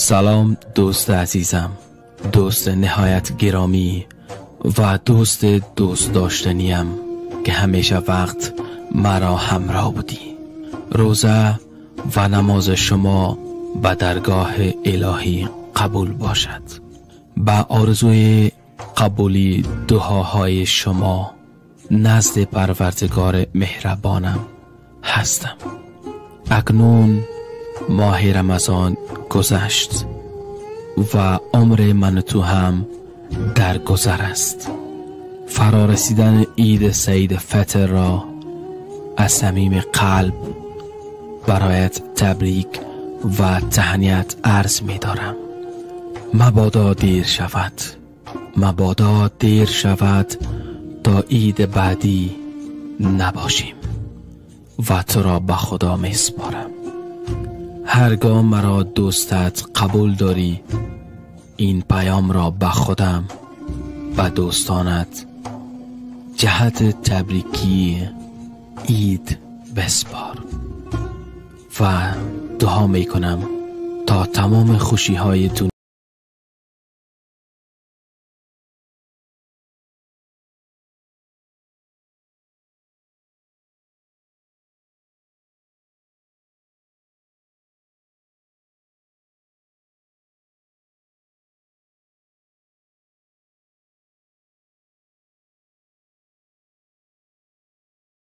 سلام دوست عزیزم، دوست نهایت گرامی و دوست داشتنیم که همیشه وقت مرا همراه بودی. روزه و نماز شما به درگاه الهی قبول باشد. با آرزوی قبولی دعاهای شما نزد پروردگار مهربانم هستم. اکنون ماه رمضان گذشت و عمر من تو هم در گذر است. فرارسیدن عید سعید فطر را از صمیم قلب برایت تبریک و تهنیت عرض می دارم. مبادا دیر شود تا عید بعدی نباشیم و تو را به خدا می سپارم. هرگاه مرا دوستت قبول داری، این پیام را به خودم و دوستانت جهت تبریکی عید بسپار و دعا می کنم تا تمام خوشی های